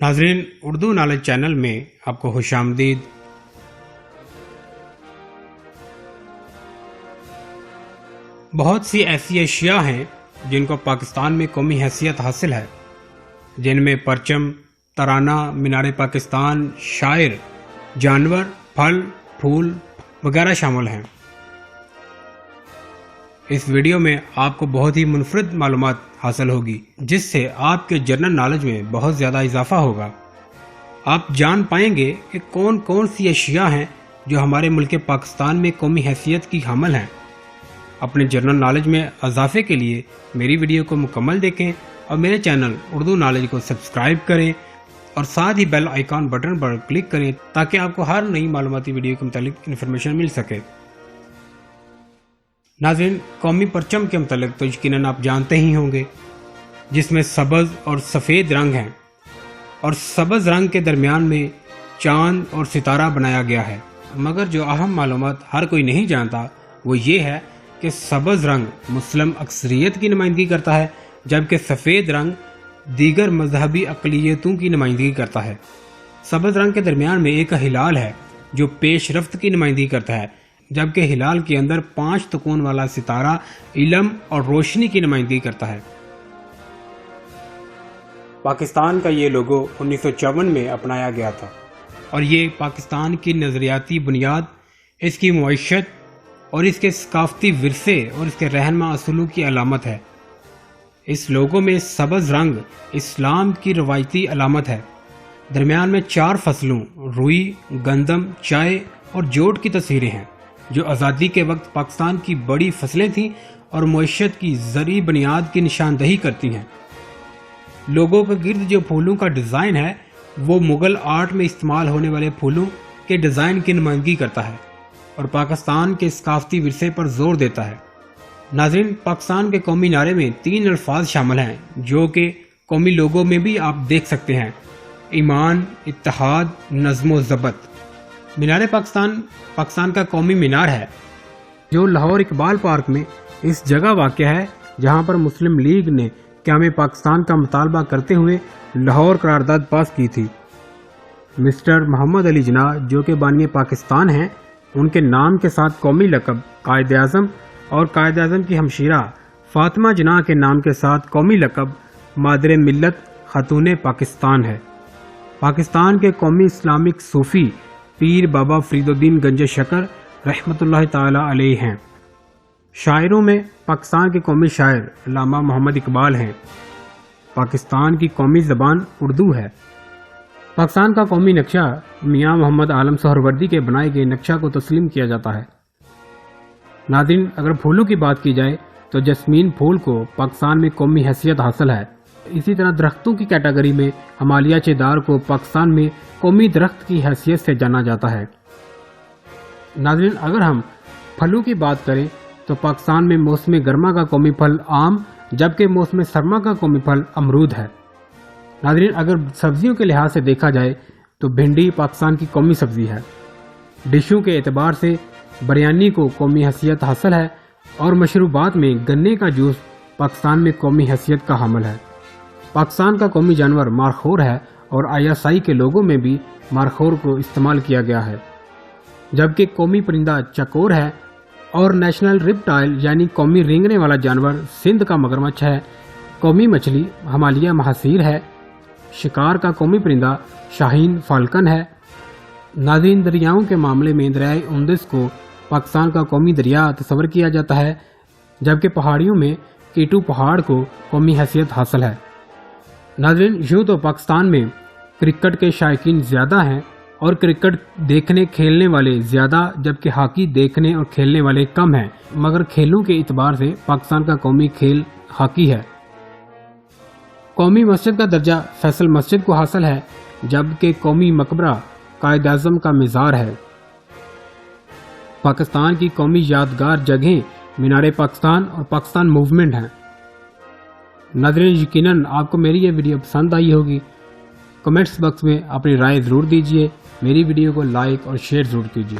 ناظرین، Urdu knowledge channel میں آپ کو خوش آمدید۔ بہت سی ایسی اشیاء ہیں جن کو پاکستان میں قومی حیثیت حاصل ہے، جن میں پرچم، ترانہ، مینار پاکستان، شاعر، جانور، پھل، پھول وغیرہ شامل ہیں۔ اس ویڈیو میں آپ کو بہت ہی منفرد معلومات حاصل ہوگی، جس سے آپ کے جنرل نالج میں بہت زیادہ اضافہ ہوگا۔ آپ جان پائیں گے کہ کون کون سی اشیاء ہیں جو ہمارے ملک پاکستان میں قومی حیثیت کی حامل ہیں۔ اپنے جنرل نالج میں اضافے کے لیے میری ویڈیو کو مکمل دیکھیں اور میرے چینل اردو نالج کو سبسکرائب کریں اور ساتھ ہی بیل آئیکن بٹن پر کلک کریں تاکہ آپ کو ہر نئی معلوماتی ویڈیو کے متعلق انفارمیشن مل سکے۔ ناظرین، قومی پرچم کے متعلق تو یقیناً آپ جانتے ہی ہوں گے، جس میں سبز اور سفید رنگ ہیں، اور سبز رنگ کے درمیان میں چاند اور ستارہ بنایا گیا ہے۔ مگر جو اہم معلومات ہر کوئی نہیں جانتا وہ یہ ہے کہ سبز رنگ مسلم اکثریت کی نمائندگی کرتا ہے، جبکہ سفید رنگ دیگر مذہبی اقلیتوں کی نمائندگی کرتا ہے۔ سبز رنگ کے درمیان میں ایک ہلال ہے جو پیش رفت کی نمائندگی کرتا ہے، جبکہ ہلال کے اندر 5 ستون والا ستارہ علم اور روشنی کی نمائندگی کرتا ہے۔ پاکستان کا یہ لوگو 1954 میں اپنایا گیا تھا، اور یہ پاکستان کی نظریاتی بنیاد، اس کی معیشت اور اس کے ثقافتی ورثے اور اس کے رہنما اصولوں کی علامت ہے۔ اس لوگو میں سبز رنگ اسلام کی روایتی علامت ہے۔ درمیان میں 4 فصلوں روئی، گندم، چائے اور جوٹ کی تصویریں ہیں، جو آزادی کے وقت پاکستان کی بڑی فصلیں تھیں اور معیشت کی زرعی بنیاد کی نشاندہی کرتی ہیں۔ لوگوں کے گرد جو پھولوں کا ڈیزائن ہے وہ مغل آرٹ میں استعمال ہونے والے پھولوں کے ڈیزائن کی نمائندگی کرتا ہے اور پاکستان کے ثقافتی ورثے پر زور دیتا ہے۔ ناظرین، پاکستان کے قومی نعرے میں 3 الفاظ شامل ہیں جو کہ قومی لوگو میں بھی آپ دیکھ سکتے ہیں: ایمان، اتحاد، نظم و ضبط۔ مینار پاکستان پاکستان کا قومی مینار ہے جو لاہور اقبال پارک میں اس جگہ واقع ہے جہاں پر مسلم لیگ نے قیام پاکستان کا مطالبہ کرتے ہوئے لاہور قرارداد پاس کی تھی۔ مسٹر محمد علی جناح جو کہ بانی پاکستان ہیں، ان کے نام کے ساتھ قومی لقب قائد اعظم اور قائد اعظم کی ہمشیرہ فاطمہ جناح کے نام کے ساتھ قومی لقب مادر ملت خاتون پاکستان ہے۔ پاکستان کے قومی اسلامک صوفی پیر بابا فرید الدین گنج شکر رحمۃ اللہ تعالی علیہ ہیں۔ شاعروں میں پاکستان کے قومی شاعر علامہ محمد اقبال ہیں۔ پاکستان کی قومی زبان اردو ہے۔ پاکستان کا قومی نقشہ میاں محمد عالم سہروردی کے بنائے گئے نقشہ کو تسلیم کیا جاتا ہے۔ ناظرین، اگر پھولوں کی بات کی جائے تو جسمین پھول کو پاکستان میں قومی حیثیت حاصل ہے۔ اسی طرح درختوں کی کیٹیگری میں ہمالیہ چیدار کو پاکستان میں قومی درخت کی حیثیت سے جانا جاتا ہے۔ ناظرین، اگر ہم پھلوں کی بات کریں تو پاکستان میں موسم گرما کا قومی پھل آم، جبکہ موسم سرما کا قومی پھل امرود ہے۔ ناظرین، اگر سبزیوں کے لحاظ سے دیکھا جائے تو بھنڈی پاکستان کی قومی سبزی ہے۔ ڈشوں کے اعتبار سے بریانی کو قومی حیثیت حاصل ہے، اور مشروبات میں گنے کا جوس پاکستان میں قومی حیثیت کا حامل ہے۔ پاکستان کا قومی جانور مارخور ہے، اور ISI کے لوگوں میں بھی مارخور کو استعمال کیا گیا ہے، جبکہ قومی پرندہ چکور ہے، اور نیشنل ریپٹائل یعنی قومی رینگنے والا جانور سندھ کا مگرمچھ ہے۔ قومی مچھلی ہمالیہ مہاسیر ہے۔ شکار کا قومی پرندہ شاہین فالکن ہے۔ ناظرین، دریاؤں کے معاملے میں دریائے اندس کو پاکستان کا قومی دریا تصور کیا جاتا ہے، جبکہ پہاڑیوں میں کیٹو پہاڑ کو قومی حیثیت حاصل ہے۔ ناظرین، یوں تو پاکستان میں کرکٹ کے شائقین زیادہ ہیں اور کرکٹ دیکھنے کھیلنے والے زیادہ، جبکہ ہاکی دیکھنے اور کھیلنے والے کم ہیں، مگر کھیلوں کے اعتبار سے پاکستان کا قومی کھیل ہاکی ہے۔ قومی مسجد کا درجہ فیصل مسجد کو حاصل ہے، جبکہ قومی مقبرہ قائد اعظم کا مزار ہے۔ پاکستان کی قومی یادگار جگہیں مینار پاکستان اور پاکستان موومنٹ ہیں۔ ناظرین، یقیناً آپ کو میری یہ ویڈیو پسند آئی ہوگی۔ کمنٹس باکس میں اپنی رائے ضرور دیجیے۔ میری ویڈیو کو لائک اور شیئر ضرور کیجیے۔